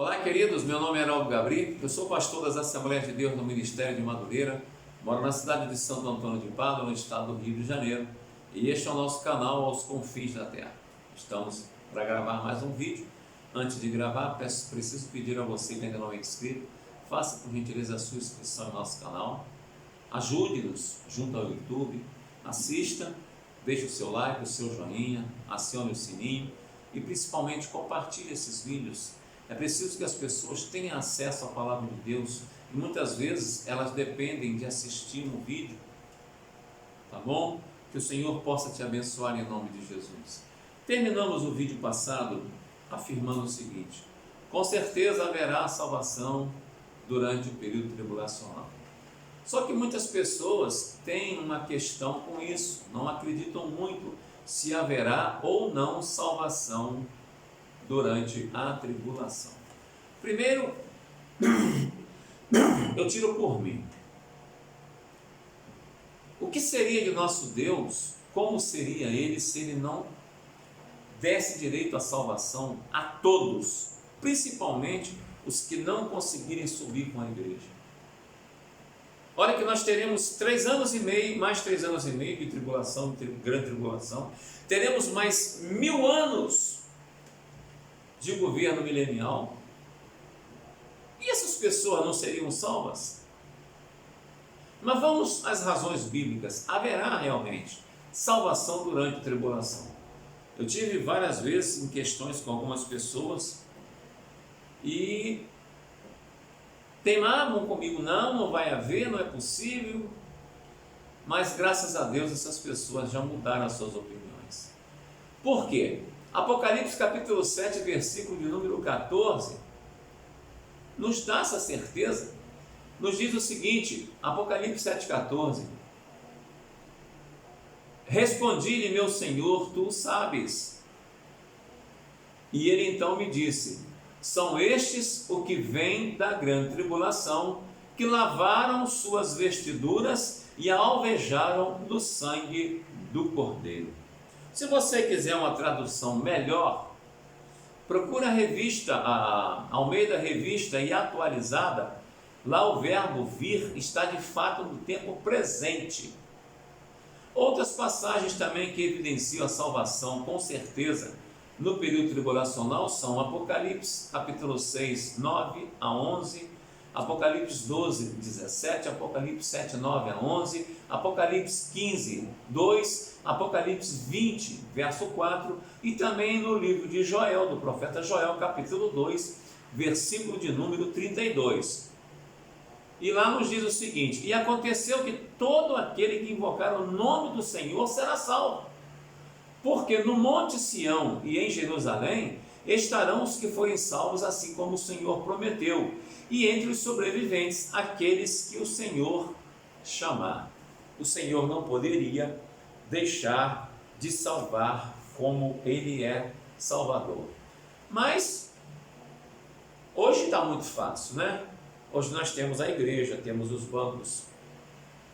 Olá, queridos, meu nome é Heraldo Gabri, eu sou pastor das Assembleias de Deus no Ministério de Madureira, moro na cidade de Santo Antônio de Pádua, no estado do Rio de Janeiro, e este é o nosso canal Aos Confins da Terra. Estamos para gravar mais um vídeo. Antes de gravar, preciso pedir a você que ainda não é inscrito, faça por gentileza a sua inscrição no nosso canal, ajude-nos junto ao YouTube, assista, deixe o seu like, o seu joinha, acione o sininho e principalmente compartilhe esses vídeos. É preciso que as pessoas tenham acesso à palavra de Deus e muitas vezes elas dependem de assistir um vídeo, tá bom? Que o Senhor possa te abençoar em nome de Jesus. Terminamos o vídeo passado afirmando o seguinte: com certeza haverá salvação durante o período tribulacional. Só que muitas pessoas têm uma questão com isso, não acreditam muito se haverá ou não salvação durante a tribulação. Primeiro, eu tiro por mim. O que seria de nosso Deus? Como seria Ele se Ele não desse direito à salvação a todos, principalmente os que não conseguirem subir com a igreja? Olha que nós teremos 3 anos e meio, mais 3 anos e meio de tribulação, de grande tribulação. Teremos mais 1000 anos de governo milenial. E essas pessoas não seriam salvas? Mas vamos às razões bíblicas. Haverá realmente salvação durante a tribulação. Eu tive várias vezes em questões com algumas pessoas e teimavam comigo, não vai haver, não é possível. Mas graças a Deus essas pessoas já mudaram as suas opiniões. Por quê? Apocalipse capítulo 7, versículo de número 14, nos dá essa certeza, nos diz o seguinte, Apocalipse 7, 14, respondi-lhe, meu Senhor, tu sabes. E ele então me disse, são estes o que vêm da grande tribulação, que lavaram suas vestiduras e alvejaram do sangue do Cordeiro. Se você quiser uma tradução melhor, procura a revista, a Almeida Revista e Atualizada. Lá o verbo vir está de fato no tempo presente. Outras passagens também que evidenciam a salvação com certeza no período tribulacional são Apocalipse capítulo 6, 9 a 11, Apocalipse 12, 17, Apocalipse 7, 9 a 11, Apocalipse 15, 2, Apocalipse 20, verso 4 e também no livro de Joel, do profeta Joel, capítulo 2, versículo de número 32. E lá nos diz o seguinte, e aconteceu que todo aquele que invocar o nome do Senhor será salvo, porque no monte Sião e em Jerusalém estarão os que forem salvos, assim como o Senhor prometeu, e entre os sobreviventes, aqueles que o Senhor chamar. O Senhor não poderia deixar de salvar como Ele é Salvador. Mas, hoje está muito fácil, né? Hoje nós temos a igreja, temos os bancos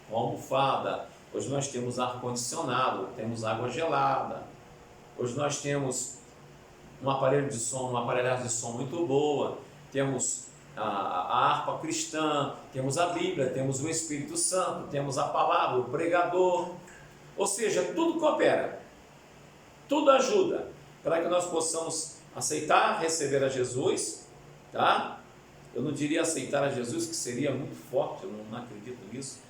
com almofada, hoje nós temos ar-condicionado, temos água gelada, hoje nós temos um aparelho de som, uma aparelhagem de som muito boa, temos a harpa cristã, temos a Bíblia, temos o Espírito Santo, temos a palavra, o pregador, ou seja, tudo coopera, tudo ajuda para que nós possamos aceitar, receber a Jesus, tá? Eu não diria aceitar a Jesus, que seria muito forte, eu não acredito nisso.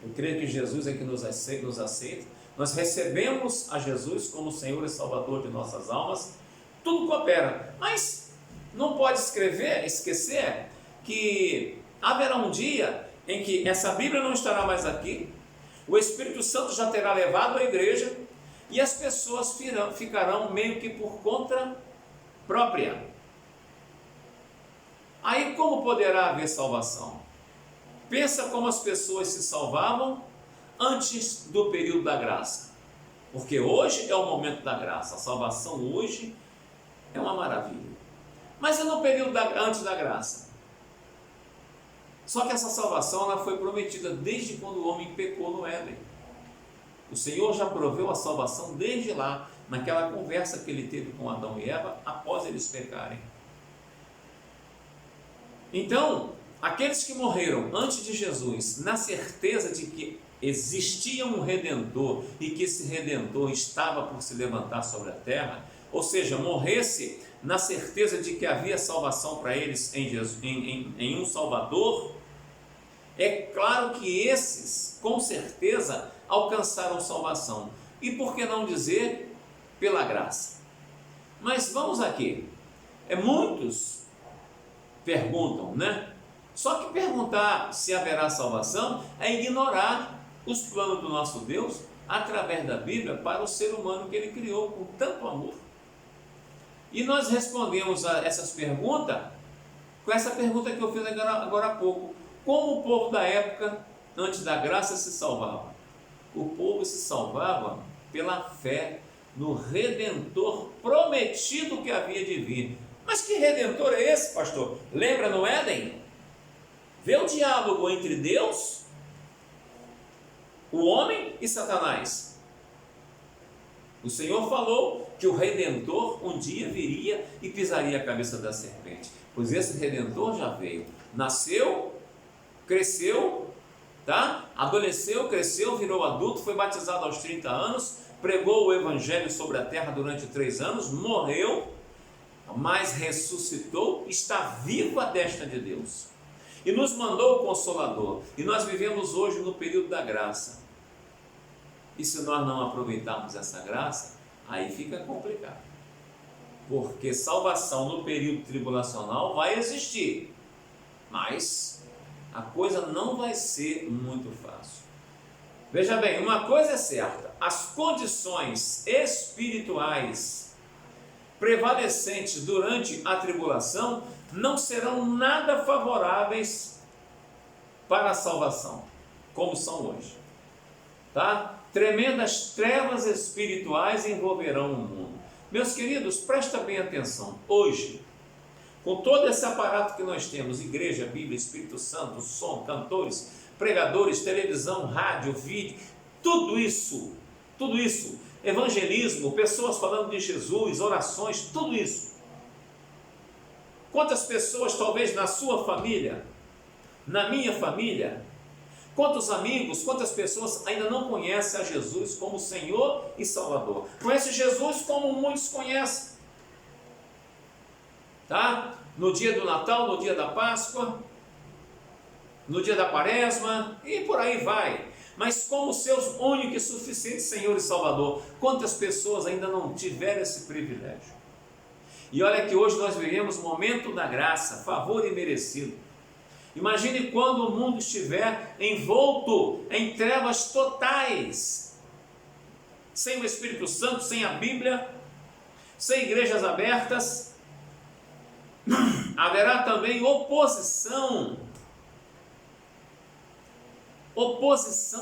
Eu creio que Jesus é que nos aceita. Nós recebemos a Jesus como Senhor e Salvador de nossas almas, tudo coopera, mas não pode esquecer que haverá um dia em que essa Bíblia não estará mais aqui, o Espírito Santo já terá levado a igreja e as pessoas ficarão meio que por conta própria. Aí como poderá haver salvação? Pensa como as pessoas se salvavam antes do período da graça, porque hoje é o momento da graça, a salvação hoje é uma maravilha, mas é no período antes da graça. Só que essa salvação ela foi prometida desde quando o homem pecou no Éden. O Senhor já proveu a salvação desde lá, naquela conversa que ele teve com Adão e Eva após eles pecarem. Então, aqueles que morreram antes de Jesus, na certeza de que existia um Redentor e que esse Redentor estava por se levantar sobre a terra, ou seja, morresse na certeza de que havia salvação para eles em, Jesus, em um Salvador, é claro que esses, com certeza, alcançaram salvação. E por que não dizer pela graça? Mas vamos aqui. Muitos perguntam, né? Só que perguntar se haverá salvação é ignorar os planos do nosso Deus através da Bíblia para o ser humano que Ele criou com tanto amor. E nós respondemos a essas perguntas com essa pergunta que eu fiz agora há pouco. Como o povo da época, antes da graça, se salvava? O povo se salvava pela fé no Redentor prometido que havia de vir. Mas que Redentor é esse, pastor? Lembra no Éden? Vê o diálogo entre Deus, o homem e Satanás. O Senhor falou que o Redentor um dia viria e pisaria a cabeça da serpente. Pois esse Redentor já veio. Nasceu, cresceu, tá? Adolesceu, cresceu, virou adulto, foi batizado aos 30 anos, pregou o Evangelho sobre a terra durante 3 anos, morreu, mas ressuscitou, está vivo à destra de Deus. E nos mandou o Consolador. E nós vivemos hoje no período da graça. E se nós não aproveitarmos essa graça, aí fica complicado. Porque salvação no período tribulacional vai existir, mas a coisa não vai ser muito fácil. Veja bem, uma coisa é certa: as condições espirituais prevalecentes durante a tribulação não serão nada favoráveis para a salvação, como são hoje, tá? Tremendas trevas espirituais envolverão o mundo. Meus queridos, presta bem atenção. Hoje, com todo esse aparato que nós temos, igreja, Bíblia, Espírito Santo, som, cantores, pregadores, televisão, rádio, vídeo, tudo isso, evangelismo, pessoas falando de Jesus, orações, tudo isso. Quantas pessoas, talvez na sua família, na minha família, quantos amigos, quantas pessoas ainda não conhecem a Jesus como Senhor e Salvador? Conhece Jesus como muitos conhecem, tá? No dia do Natal, no dia da Páscoa, no dia da Quaresma e por aí vai. Mas como seus único e suficiente Senhor e Salvador, quantas pessoas ainda não tiveram esse privilégio? E olha que hoje nós vivemos o momento da graça, favor imerecido. Imagine quando o mundo estiver envolto em trevas totais, sem o Espírito Santo, sem a Bíblia, sem igrejas abertas. Haverá também oposição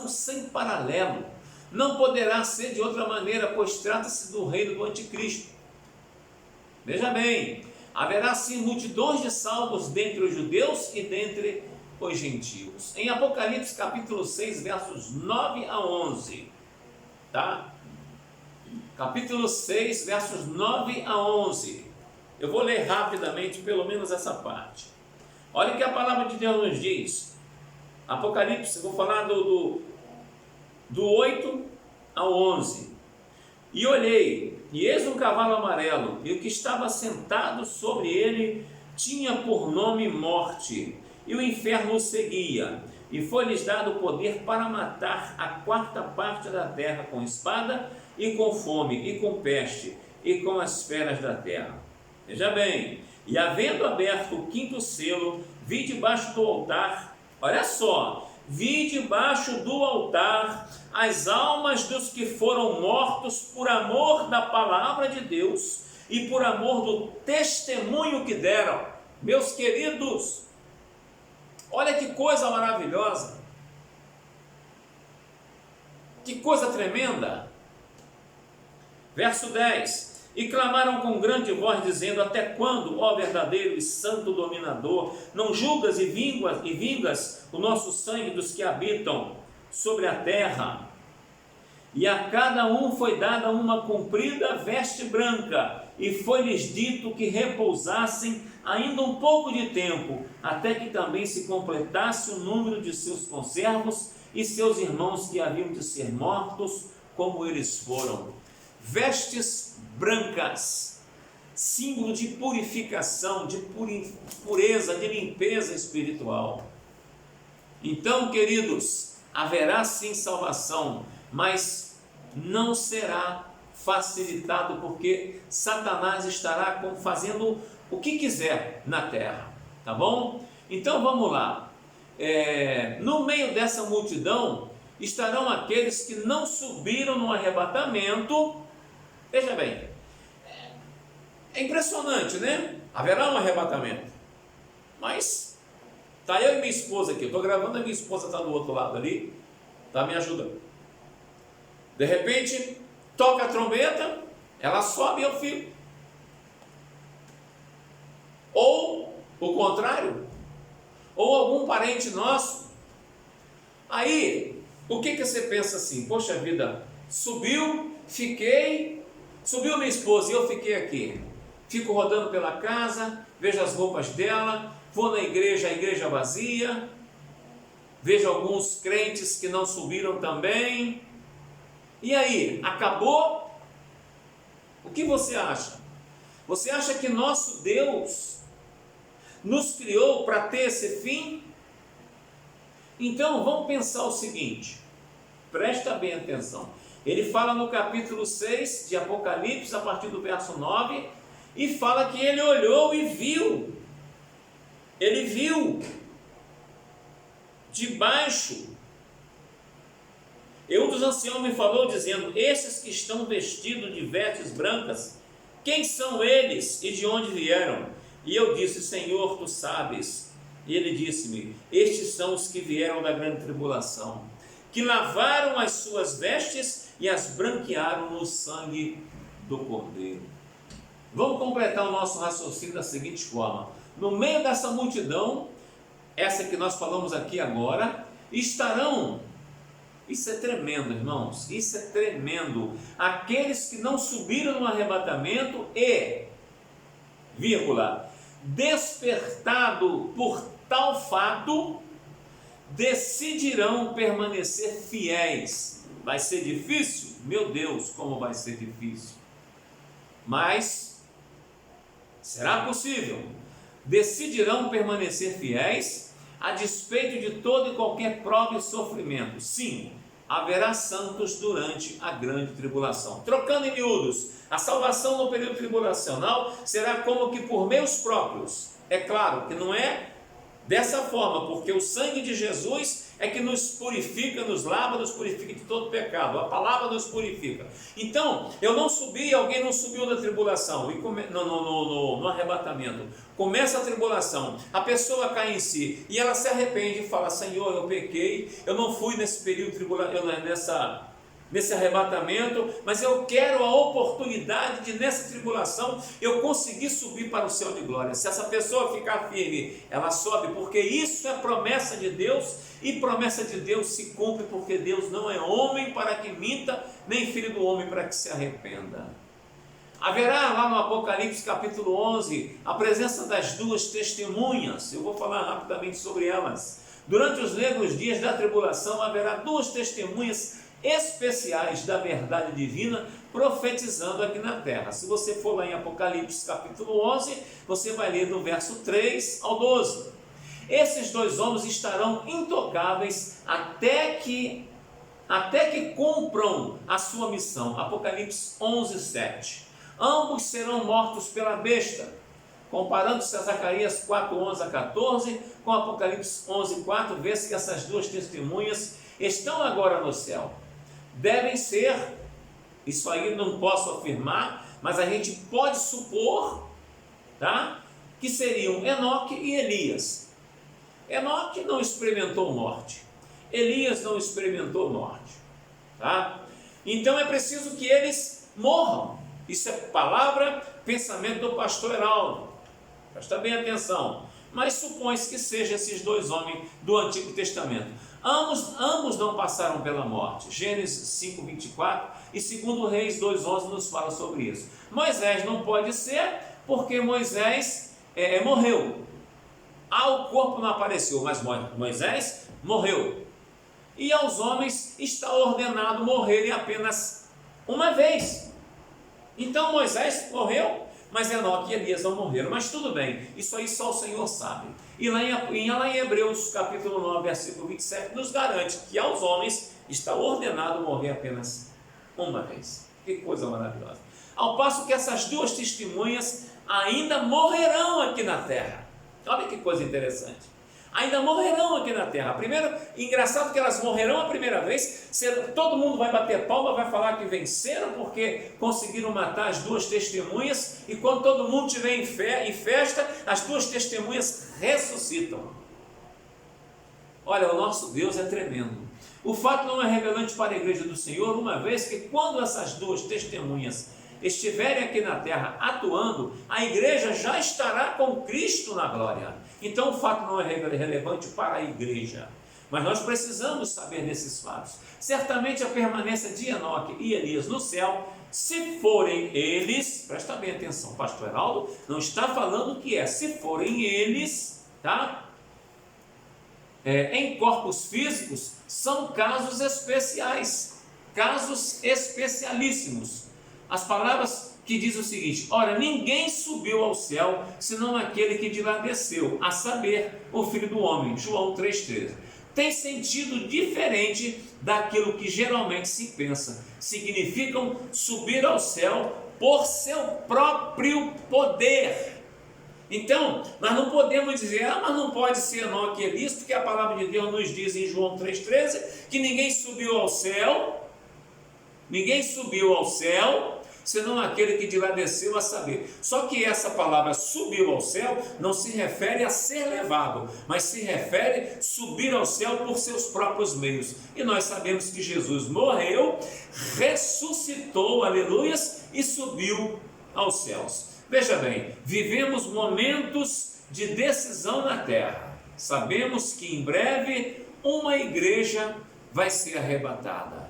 sem paralelo. Não poderá ser de outra maneira, pois trata-se do reino do anticristo. Veja bem, haverá sim multidões de salvos dentre os judeus e dentre os gentios. Em Apocalipse capítulo 6, versos 9 a 11, tá? Capítulo 6, versos 9 a 11. Eu vou ler rapidamente pelo menos essa parte. Olha o que a palavra de Deus nos diz. Apocalipse, vou falar do 8 ao 11. E olhei, e eis um cavalo amarelo, e o que estava sentado sobre ele tinha por nome Morte, e o inferno o seguia, e foi-lhes dado o poder para matar a 4ª parte da terra com espada, e com fome, e com peste, e com as feras da terra. Veja bem, e havendo aberto o 5º selo, vi debaixo do altar, olha só, vi debaixo do altar as almas dos que foram mortos por amor da palavra de Deus e por amor do testemunho que deram. Meus queridos, olha que coisa maravilhosa, que coisa tremenda. Verso 10. E clamaram com grande voz, dizendo: até quando, ó verdadeiro e santo dominador, não julgas e vingas o nosso sangue dos que habitam sobre a terra? E a cada um foi dada uma comprida veste branca, e foi-lhes dito que repousassem ainda um pouco de tempo, até que também se completasse o número de seus conservos e seus irmãos que haviam de ser mortos, como eles foram. Vestes brancas, símbolo de purificação, de pureza, de limpeza espiritual. Então, queridos, haverá sim salvação, mas não será facilitado, porque Satanás estará fazendo o que quiser na terra, tá bom? Então vamos lá. No meio dessa multidão estarão aqueles que não subiram no arrebatamento. Veja bem, é impressionante, né? Haverá um arrebatamento, mas tá eu e minha esposa aqui, eu estou gravando, a minha esposa está do outro lado ali, está me ajudando. De repente, toca a trombeta, ela sobe e eu fico. Ou o contrário, ou algum parente nosso. Aí, o que você pensa assim? Poxa vida, subiu minha esposa e eu fiquei aqui. Fico rodando pela casa, vejo as roupas dela, vou na igreja, a igreja vazia, vejo alguns crentes que não subiram também. E aí, acabou? O que você acha? Você acha que nosso Deus nos criou para ter esse fim? Então, vamos pensar o seguinte, presta bem atenção. Ele fala no capítulo 6 de Apocalipse, a partir do verso 9, e fala que ele olhou e viu. Ele viu debaixo. E um dos anciãos me falou dizendo: esses que estão vestidos de vestes brancas, quem são eles e de onde vieram? E eu disse: Senhor, tu sabes. E ele disse-me: estes são os que vieram da grande tribulação, que lavaram as suas vestes e as branquearam no sangue do Cordeiro. Vamos completar o nosso raciocínio da seguinte forma: no meio dessa multidão, essa que nós falamos aqui agora, estarão, isso é tremendo, irmãos, isso é tremendo, aqueles que não subiram no arrebatamento e, vírgula, despertado por tal fato, decidirão permanecer fiéis. Vai ser difícil? Meu Deus, como vai ser difícil! Mas será possível. Decidirão permanecer fiéis a despeito de toda e qualquer prova e sofrimento. Sim, haverá santos durante a grande tribulação. Trocando em miúdos, a salvação no período tribulacional será como que por meios próprios. É claro que não é dessa forma, porque o sangue de Jesus é que nos purifica, nos lava, nos purifica de todo pecado. A palavra nos purifica. Então, eu não subi, alguém não subiu na tribulação, no arrebatamento. Começa a tribulação, a pessoa cai em si, e ela se arrepende e fala: Senhor, eu pequei, eu não fui nesse período nesse arrebatamento, mas eu quero a oportunidade de nessa tribulação eu conseguir subir para o céu de glória. Se essa pessoa ficar firme, ela sobe, porque isso é promessa de Deus, e promessa de Deus se cumpre, porque Deus não é homem para que minta, nem filho do homem para que se arrependa. Haverá lá no Apocalipse capítulo 11 a presença das duas testemunhas. Eu vou falar rapidamente sobre elas. Durante os negros dias da tribulação haverá duas testemunhas especiais da verdade divina, profetizando aqui na terra. Se você for lá em Apocalipse capítulo 11, você vai ler do verso 3 ao 12. Esses dois homens estarão intocáveis até que cumpram a sua missão. Apocalipse 11, 7. Ambos serão mortos pela besta. Comparando-se a Zacarias 4, 11 a 14, com Apocalipse 11, 4, vê-se que essas duas testemunhas estão agora no céu. Devem ser, isso aí não posso afirmar, mas a gente pode supor, tá? Que seriam Enoque e Elias. Enoque não experimentou morte, Elias não experimentou morte, tá? Então é preciso que eles morram. Isso é palavra, pensamento do pastor Heraldo. Presta bem atenção. mas supõe-se que sejam esses dois homens do Antigo Testamento. Ambos não passaram pela morte. Gênesis 5:24 e 2 Reis 2:11 nos fala sobre isso. Moisés não pode ser, porque Moisés morreu. O corpo não apareceu, mas Moisés morreu. E aos homens está ordenado morrerem apenas uma vez. Então Moisés morreu, mas Enoque e Elias não morreram. Mas tudo bem, isso aí só o Senhor sabe. E lá em Hebreus capítulo 9, versículo 27, nos garante que aos homens está ordenado morrer apenas uma vez. Que coisa maravilhosa. Ao passo que essas duas testemunhas ainda morrerão aqui na terra. Olha que coisa interessante. Ainda morrerão aqui na terra. Primeiro, engraçado que elas morrerão a primeira vez, todo mundo vai bater palma, vai falar que venceram porque conseguiram matar as duas testemunhas, e quando todo mundo estiver em festa, as duas testemunhas ressuscitam. Olha, o nosso Deus é tremendo. O fato não é revelante para a igreja do Senhor, uma vez que quando essas duas testemunhas estiverem aqui na terra atuando, a igreja já estará com Cristo na glória. Então o fato não é relevante para a igreja, mas nós precisamos saber desses fatos. Certamente a permanência de Enoque e Elias no céu, se forem eles, presta bem atenção, pastor Heraldo não está falando que se forem eles, tá? Em corpos físicos, são casos especiais, casos especialíssimos. As palavras que diz o seguinte: ora, ninguém subiu ao céu, senão aquele que de lá desceu, a saber, o Filho do Homem. João 3,13. Tem sentido diferente daquilo que geralmente se pensa. Significam subir ao céu por seu próprio poder. Então, nós não podemos dizer, mas não pode ser Enoque e Elias, porque a palavra de Deus nos diz em João 3,13 que ninguém subiu ao céu, senão aquele que de lá desceu, a saber. Só que essa palavra subiu ao céu não se refere a ser levado, mas se refere a subir ao céu por seus próprios meios. E nós sabemos que Jesus morreu, ressuscitou, aleluias, e subiu aos céus. Veja bem, vivemos momentos de decisão na terra. Sabemos que em breve uma igreja vai ser arrebatada.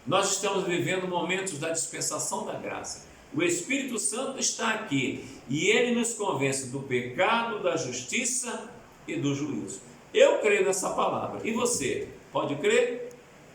Nós estamos vivendo momentos da dispensação da graça. O Espírito Santo está aqui e ele nos convence do pecado, da justiça e do juízo. Eu creio nessa palavra. E você, pode crer?